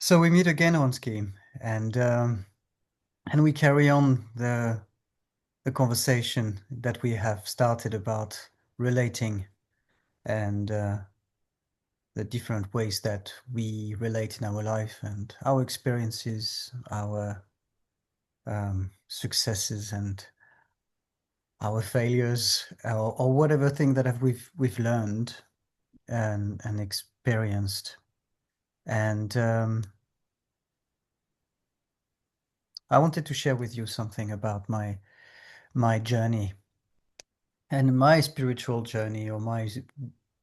So we meet again on Scheme, and we carry on the conversation that we have started about relating and the different ways that we relate in our life and our experiences, our successes and our failures, or whatever thing that we've learned and experienced. And I wanted to share with you something about my journey and my spiritual journey, or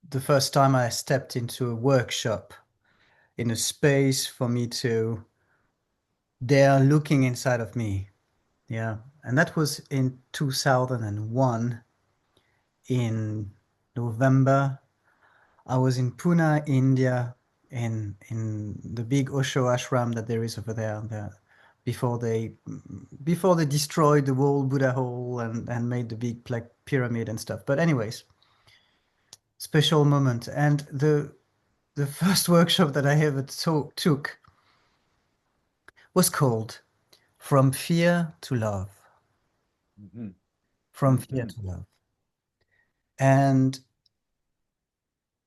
the first time I stepped into a workshop in a space for me to dare looking inside of me. Yeah. And that was in 2001 in November. I was in Pune, India, in the big Osho ashram that there is over there, before they before they destroyed the whole Buddha hole and made the big like pyramid and stuff. But anyways, special moment. And the first workshop that I ever took was called From Fear to Love. Mhm. From Fear Mhm. to Love. And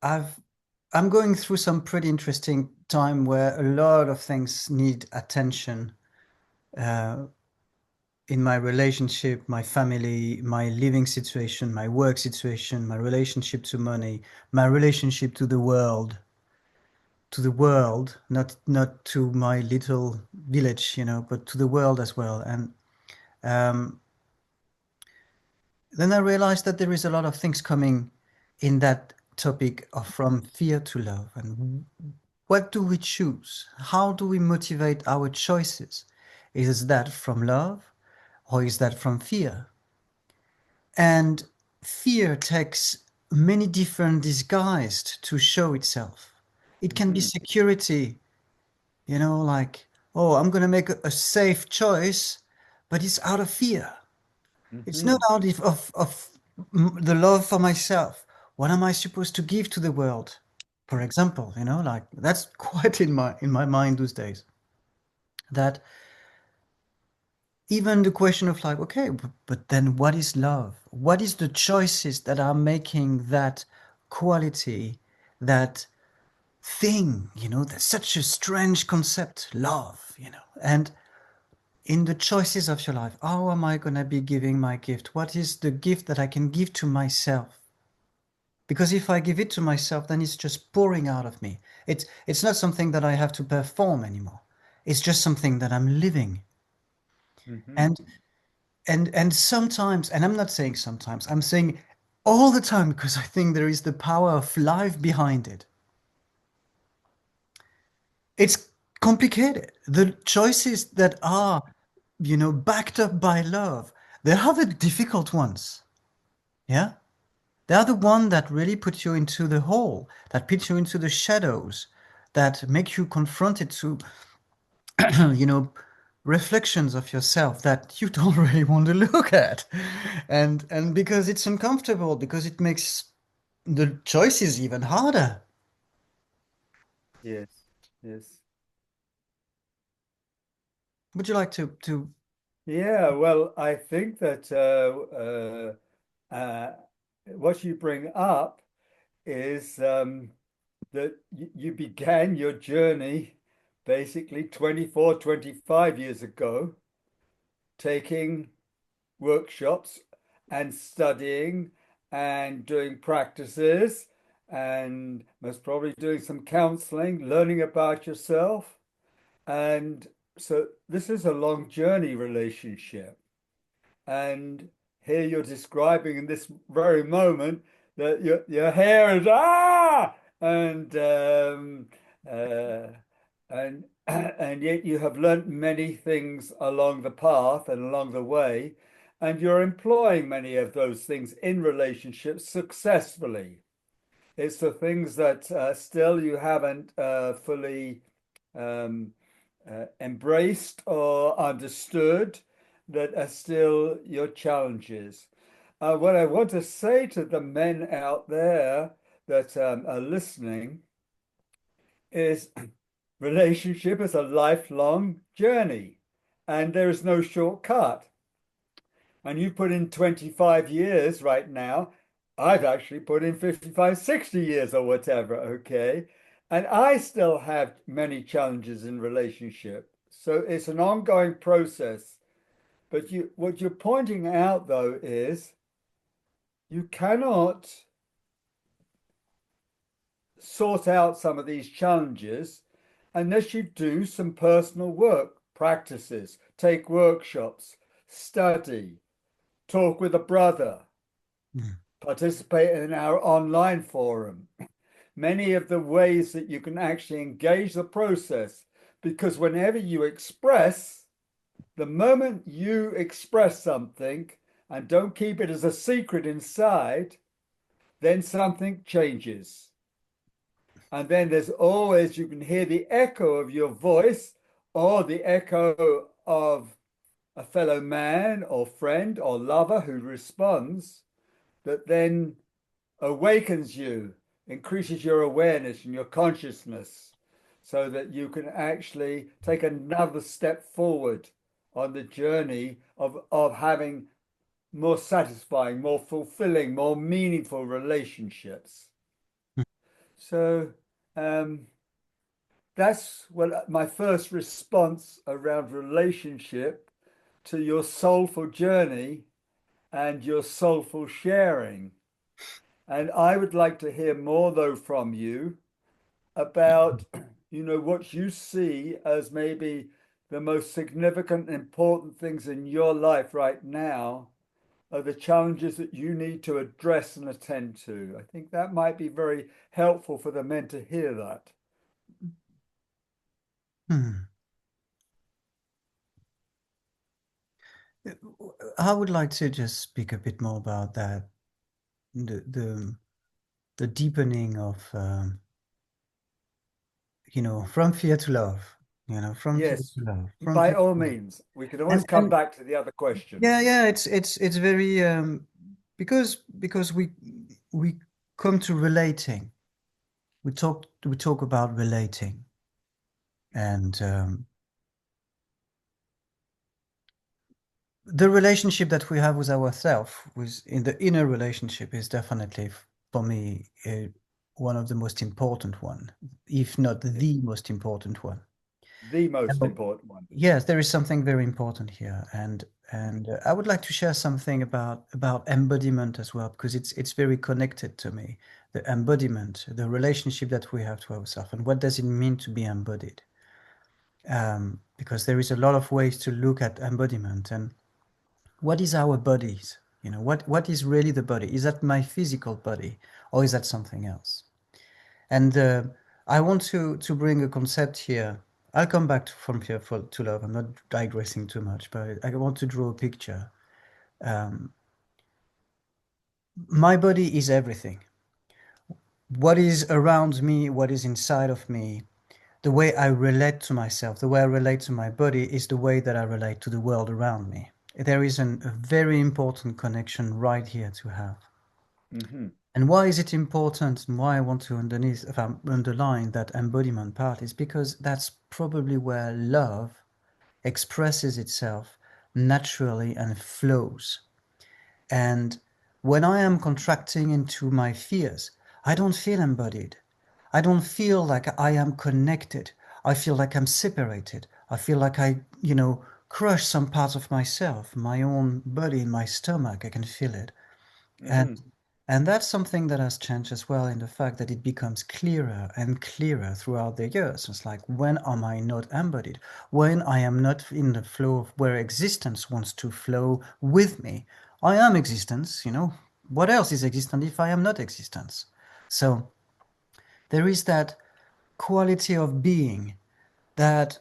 I've I'm going through some pretty interesting time where a lot of things need attention uh, in my relationship, my family, my living situation, my work situation, my relationship to money, my relationship to the world, not to my little village, but to the world as well. And um, then I realized that there is a lot of things coming in that topic of from fear to love. And what do we choose? How do we motivate our choices? Is that from love or is that from fear? And fear takes many different disguises to show itself. It can be Mhm. security, like, oh, I'm going to make a safe choice, but it's out of fear. It's not Mhm. out of the love for myself. What am I supposed to give to the world? For example, like that's quite in my mind those days. That even the question of like, okay, but then what is love? What is the choices that are making that quality, that thing, that's such a strange concept, love. And in the choices of your life, how am I going to be giving my gift? What is the gift that I can give to myself? Because if I give it to myself, then it's just pouring out of me. It's not something that I have to perform anymore. It's just something that I'm living. Mhm. And and sometimes, and I'm not saying sometimes, I'm saying all the time because I think there is the power of life behind it. It's complicated. The choices that are, backed up by love, they are the difficult ones. Yeah? They are the one that really put you into the hole, that put you into the shadows, that make you confronted to, you know, reflections of yourself that you don't really want to look at. And because it's uncomfortable, because it makes the choices even harder. Yes. Yes. Would you like to Yeah. Well, I think that what you bring up is that you began your journey basically 24, 25 years ago, taking workshops and studying and doing practices and most probably doing some counseling, learning about yourself. And so this is a long journey relationship. And here you're describing in this very moment that your hair is and uh, and and yet you have learnt many things along the path and along the way, and you're employing many of those things in relationships successfully. It's the things that still you haven't fully um, embraced or understood that are still your challenges. What I want to say to the men out there that are listening is Relationship is a lifelong journey, and there is no shortcut. And you put in 25 years right now. I've actually put in 55, 60 years or whatever, okay? And I still have many challenges in relationship. So it's an ongoing process. But what you're pointing out though is you cannot sort out some of these challenges unless you do some personal work, practices, take workshops, study, talk with a brother, Mm. participate in our online forum. Many of the ways that you can actually engage the process, because whenever you express, the moment you express something and don't keep it as a secret inside, then something changes. And then there's always, you can hear the echo of your voice or the echo of a fellow man or friend or lover who responds, that then awakens you, increases your awareness and your consciousness so that you can actually take another step forward on the journey of having more satisfying, more fulfilling, more meaningful relationships. So um, that's what my first response around relationship to your soulful journey and your soulful sharing. And I would like to hear more, though, from you about, what you see as maybe the most significant, important things in your life right now are the challenges that you need to address and attend to. I think that might be very helpful for the men to hear that. Hmm. I would like to just speak a bit more about that, the deepening of from fear to love, from fear Yes, to love, from by fear all to love. means. We can always come And back to the other question. yeah, yeah, it's very because we come to relating. We talk about relating, and the relationship that we have with ourselves, with in the inner relationship, is definitely for me one of the most important one, if not the most important one. The most Now, important one. yes, there is something very important here, and I would like to share something about embodiment as well, because it's very connected to me. The embodiment, the relationship that we have to ourselves, and what does it mean to be embodied? Because there is a lot of ways to look at embodiment, and what is our bodies? What is really the body? Is that my physical body, or is that something else? And I want to bring a concept here. I'll come back from here to love. I'm not digressing too much, but I want to draw a picture. Um, my body is everything. What is around me, what is inside of me, the way I relate to myself, the way I relate to my body is the way that I relate to the world around me. There is a very important connection right here to have. Hmm. And why is it important and why I want to underline that embodiment part is because that's probably where love expresses itself naturally and flows. And when I am contracting into my fears, I don't feel embodied. I don't feel like I am connected. I feel like I'm separated. I feel like crush some parts of myself, my own body in my stomach. I can feel it. And Hmm. and that's something that has changed as well in the fact that it becomes clearer and clearer throughout the years. It's like, when am I not embodied? When I am not in the flow of where existence wants to flow with me. I am existence. What else is existence if I am not existence? So there is that quality of being that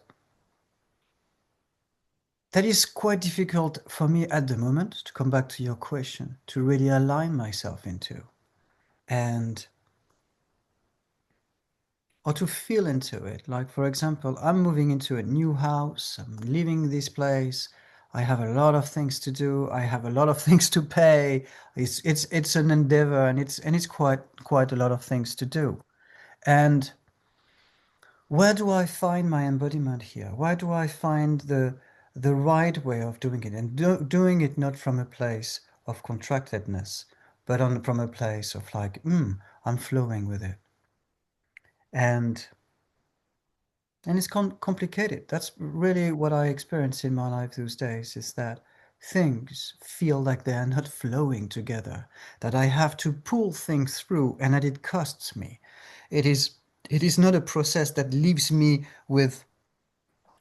that is quite difficult for me at the moment, to come back to your question, to really align myself into. And or to feel into it. Like, for example, I'm moving into a new house, I'm leaving this place. I have a lot of things to do. I have a lot of things to pay. It's an endeavor, and it's quite a lot of things to do. And where do I find my embodiment here? Where do I find the right way of doing it, and doing it not from a place of contractedness, but from a place of like, I'm flowing with it, and it's complicated. That's really what I experience in my life those days, is that things feel like they are not flowing together, that I have to pull things through, and that it costs me. It is it is not a process that leaves me with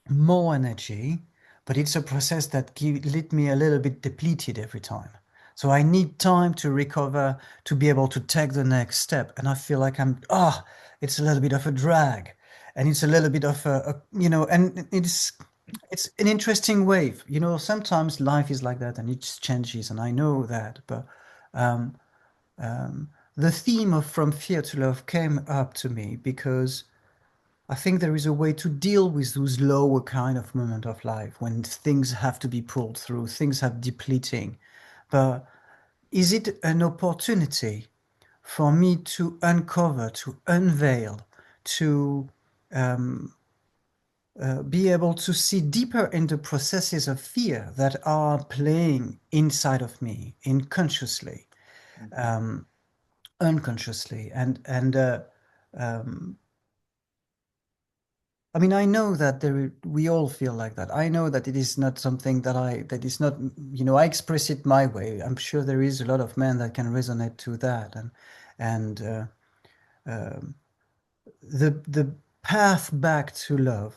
more energy, but it's a process that let me a little bit depleted every time. So I need time to recover to be able to take the next step. And I feel like it's a little bit of a drag, and it's a little bit of and it's an interesting wave. Sometimes life is like that and it changes, and I know that. But um, um, the theme of From Fear to Love came up to me because I think there is a way to deal with those lower kind of moment of life when things have to be pulled through, things have depleting. But is it an opportunity for me to uncover, to unveil, to um, be able to see deeper into processes of fear that are playing inside of me, unconsciously, Mhm. um, unconsciously, and um, I mean, I know that we all feel like that. I know that it is not something that is not, I express it my way. I'm sure there is a lot of men that can resonate to that. And um, the path back to love,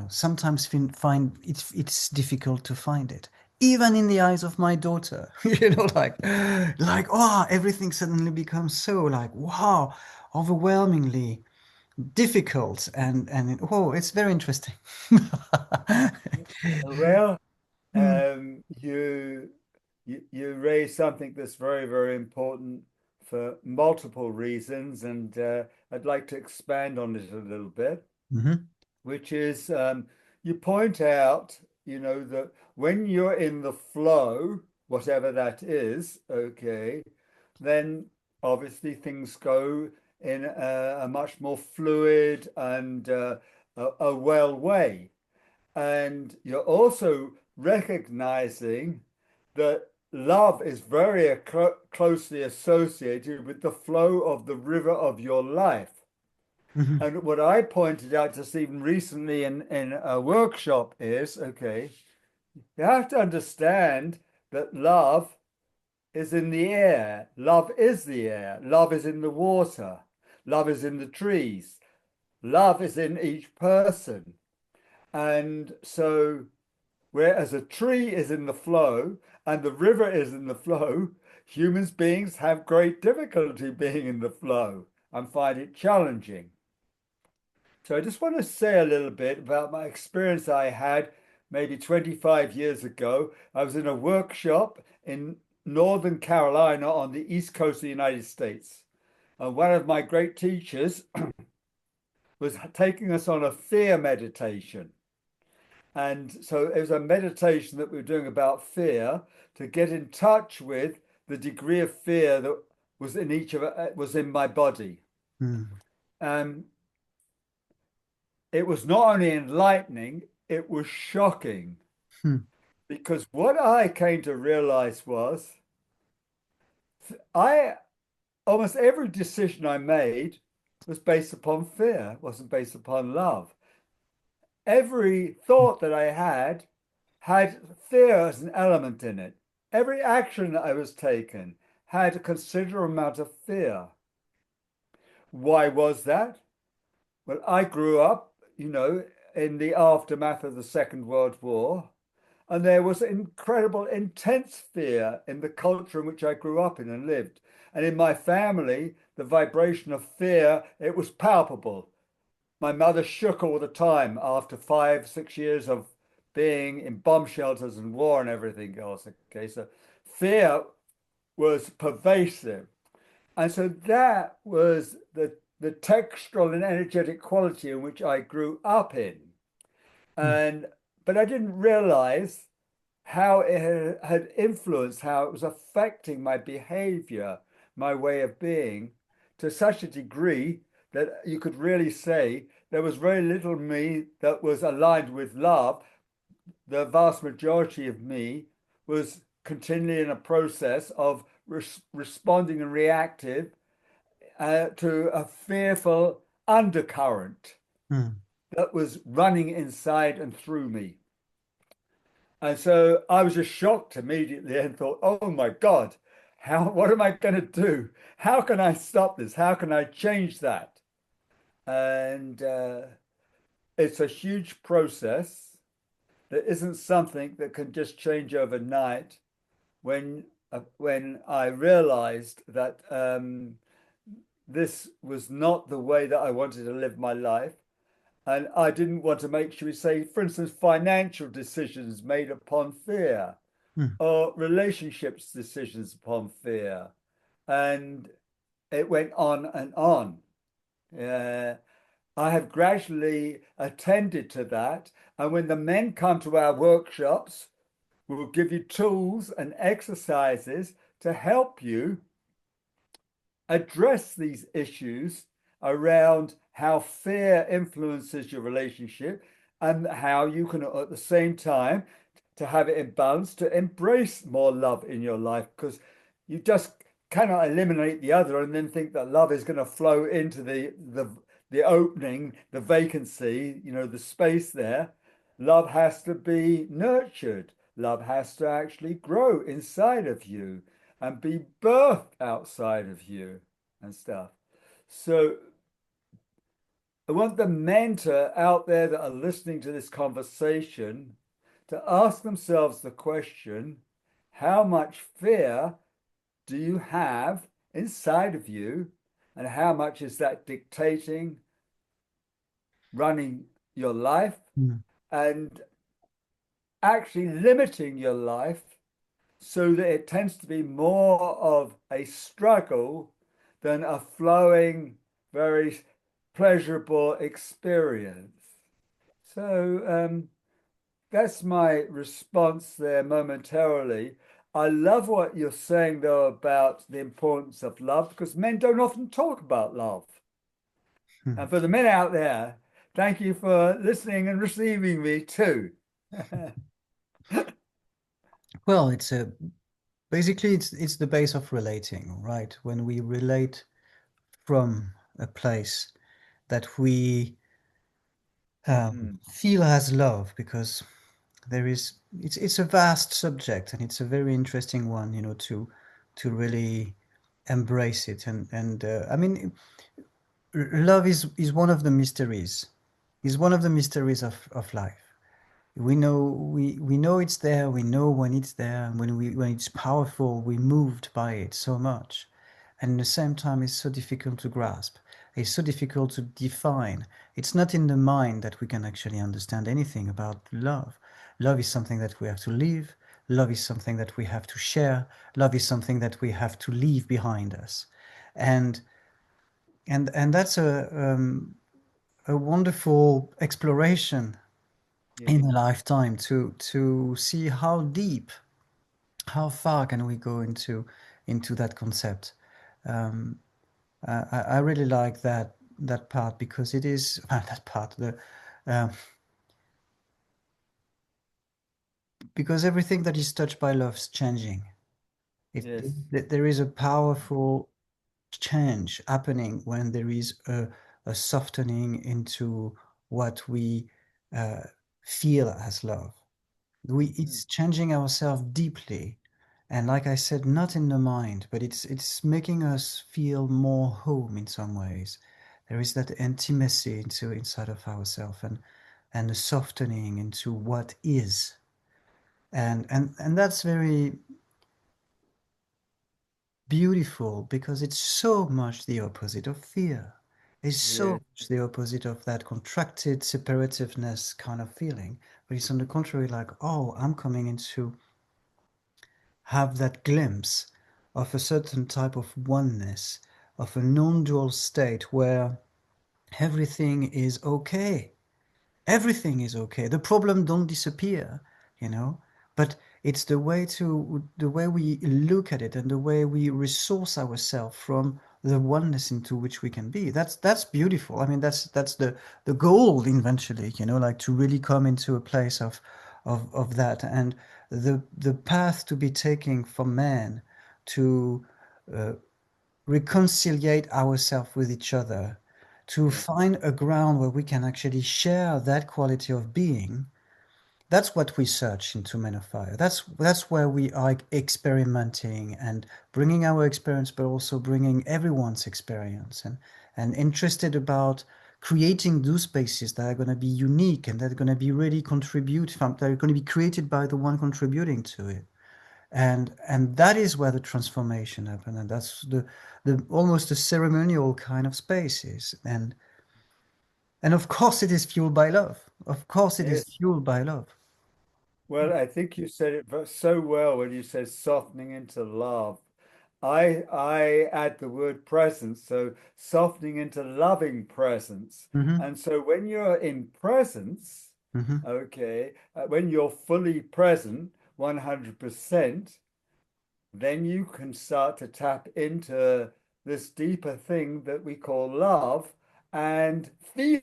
sometimes find it's difficult to find it. Even in the eyes of my daughter, everything suddenly becomes so like, wow, overwhelmingly difficult, and it's very interesting. Well, Hmm. you raise something that's very, very important for multiple reasons, and I'd like to expand on it a little bit, Hmm. which is you point out, that when you're in the flow, whatever that is, okay, then obviously things go in a much more fluid and a well way. And you're also recognizing that love is very closely associated with the flow of the river of your life. Hmm. And what I pointed out just even recently in a workshop is, okay, you have to understand that love is in the air. Love is the air. Love is in the water. Love is in the trees. Love is in each person. And so whereas a tree is in the flow and the river is in the flow, human beings have great difficulty being in the flow and find it challenging. So I just want to say a little bit about my experience I had maybe 25 years ago. I was in a workshop in Northern Carolina on the East Coast of the United States. And one of my great teachers was taking us on a fear meditation. And so it was a meditation that we were doing about fear to get in touch with the degree of fear that was in each of was in my body. Hmm. And it was not only enlightening, it was shocking Hmm. because what I came to realize was I almost every decision I made was based upon fear, wasn't based upon love. Every thought that I had fear as an element in it. Every action that I was taking had a considerable amount of fear. Why was that? Well, I grew up, in the aftermath of the Second World War, and there was incredible, intense fear in the culture in which I grew up in and lived. And in my family, the vibration of fear, it was palpable. My mother shook all the time after 5, 6 years of being in bomb shelters and war and everything else. Okay, so fear was pervasive. And so that was the textural and energetic quality in which I grew up in. Hmm. And but I didn't realize how it had influenced, how it was affecting my behavior, my way of being to such a degree that you could really say there was very little me that was aligned with love. The vast majority of me was continually in a process of responding and reactive to a fearful undercurrent mm, that was running inside and through me. And so I was just shocked immediately and thought, oh my God, what am I going to do? How can I stop this? How can I change that? And it's a huge process. There isn't something that can just change overnight. When I realized that this was not the way that I wanted to live my life, and I didn't want to make, should we say, for instance, financial decisions made upon fear, mm, or relationships decisions upon fear. And it went on and on. Uh, I have gradually attended to that. And when the men come to our workshops, we'll give you tools and exercises to help you address these issues around how fear influences your relationship and how you can, at the same time, to have it in balance, to embrace more love in your life, because you just cannot eliminate the other and then think that love is going to flow into the opening, the vacancy, the space there. Love has to be nurtured. Love has to actually grow inside of you and be birthed outside of you and stuff. So I want the mentor out there that are listening to this conversation to ask themselves the question, how much fear do you have inside of you? And how much is that dictating, running your life, mm, and actually limiting your life so that it tends to be more of a struggle than a flowing, very pleasurable experience. So that's my response there momentarily. I love what you're saying, though, about the importance of love, because men don't often talk about love. And mm. for the men out there, thank you for listening and receiving me too. Well, it's a basically it's the base of relating, right? When we relate from a place that we Mm, feel as love, because there is it's a vast subject and it's a very interesting one, to really embrace it and I mean, love is one of the mysteries, is one of the mysteries of life. We know it's there, we know when it's there, and when it's powerful, we're moved by it so much. And at the same time, it's so difficult to grasp. It's so difficult to define. It's not in the mind that we can actually understand anything about love. Love is something that we have to live. Love is something that we have to share. Love is something that we have to leave behind us. And and that's a wonderful exploration in a yes. lifetime to see how deep, how far can we go into that concept. Um, I really like that part because it is that part uh, because everything that is touched by love is changing. Yes. There is a powerful change happening when there is a softening into what we uh, feel as love. Mm, It's changing ourselves deeply, and like I said, not in the mind, but it's making us feel more home in some ways. There is that intimacy into inside of ourselves, and a softening into what is, and that's very beautiful because it's so much the opposite of fear. It's so yes. much the opposite of that contracted separativeness kind of feeling, but it's on the contrary, like, oh, I'm coming into have that glimpse of a certain type of oneness, of a non-dual state where everything is okay. Everything is okay. The problem don't disappear, you know, but it's the way we look at it and the way we resource ourselves from the oneness into which we can be. That's beautiful. I mean, that's the goal eventually, like to really come into a place of that, and the path to be taking for man to uh, reconciliate ourselves with each other, to Yeah. find a ground where we can actually share that quality of being. That's what we search into Men of Fire. That's where we are experimenting and bringing our experience, but also bringing everyone's experience, and interested about creating those spaces that are going to be unique and that are going to be really that are going to be created by the one contributing to it. And that is where the transformation happens, and that's the almost a ceremonial kind of spaces. And of course it is fueled by love. Of course it is Yes. fueled by love. Well, I think you said it so well when you said softening into love. I add the word presence, so softening into loving presence. Hmm. And so when you're in presence, Hmm. okay, when you're fully present, 100%, then you can start to tap into this deeper thing that we call love and feel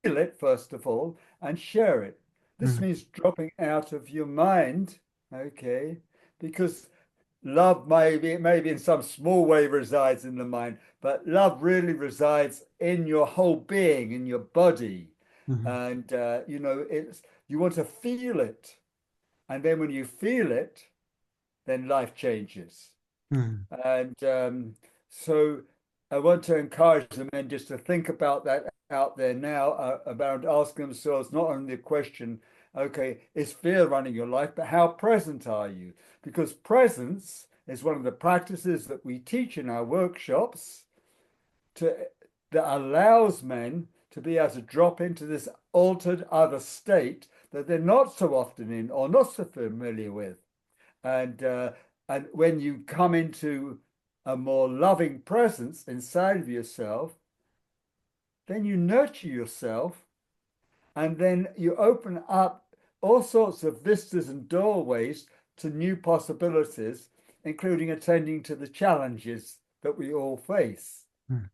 it, first of all, and share it. This Hmm. means dropping out of your mind, okay, because love maybe in some small way resides in the mind, but love really resides in your whole being, in your body. Hmm. And it's you want to feel it. And then when you feel it, then life changes. Hmm. And so I want to encourage the men just to think about that out there now, about asking themselves not only the question, okay, is fear running your life, but how present are you? Because presence is one of the practices that we teach in our workshops to that allows men to be able to drop into this altered other state that they're not so often in or not so familiar with. And and when you come into a more loving presence inside of yourself, then you nurture yourself, and then you open up all sorts of vistas and doorways to new possibilities, including attending to the challenges that we all face. Hmm.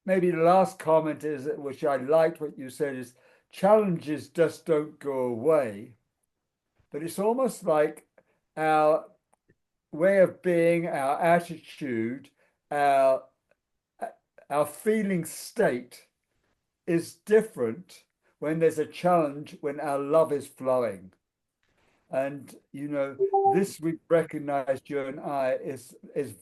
Maybe the last comment is, which I liked what you said, is challenges just don't go away, but it's almost like our way of being, our attitude, our our feeling state is different when there's a challenge, when our love is flowing. And this we've recognized, you and I, is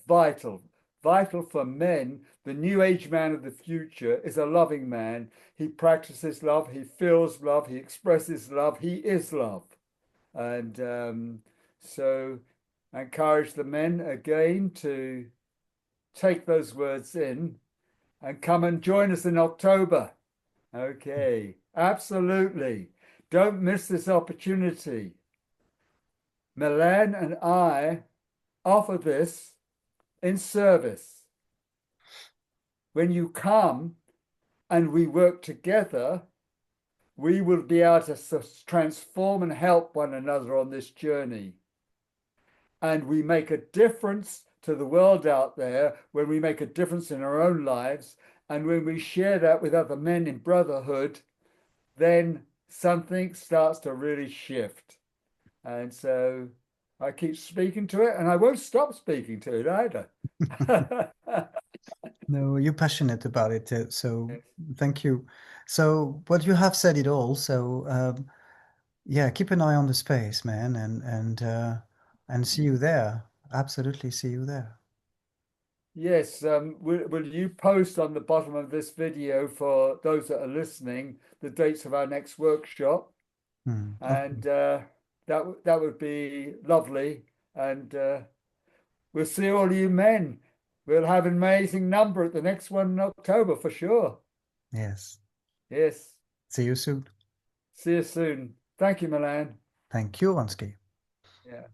vital. Vital for men. The new age man of the future is a loving man. He practices love, he feels love, he expresses love, he is love. And so I encourage the men again to take those words in and come and join us in October. Okay, absolutely. Don't miss this opportunity. Milan and I offer this in service. When you come and we work together, we will be able to transform and help one another on this journey. And we make a difference to the world out there when we make a difference in our own lives. And when we share that with other men in brotherhood, then something starts to really shift. And so I keep speaking to it and I won't stop speaking to it either. No, you're passionate about it, so thank you. So, but you have said it all. So, yeah, keep an eye on the space, man, and see you there. Absolutely, see you there. Yes, will you post on the bottom of this video for those that are listening the dates of our next workshop? Hmm. And Okay. that would be lovely. And we'll see all you men. We'll have an amazing number at the next one in October for sure. Yes. Yes. See you soon. See you soon. Thank you, Milan. Thank you, Ronski. Yeah.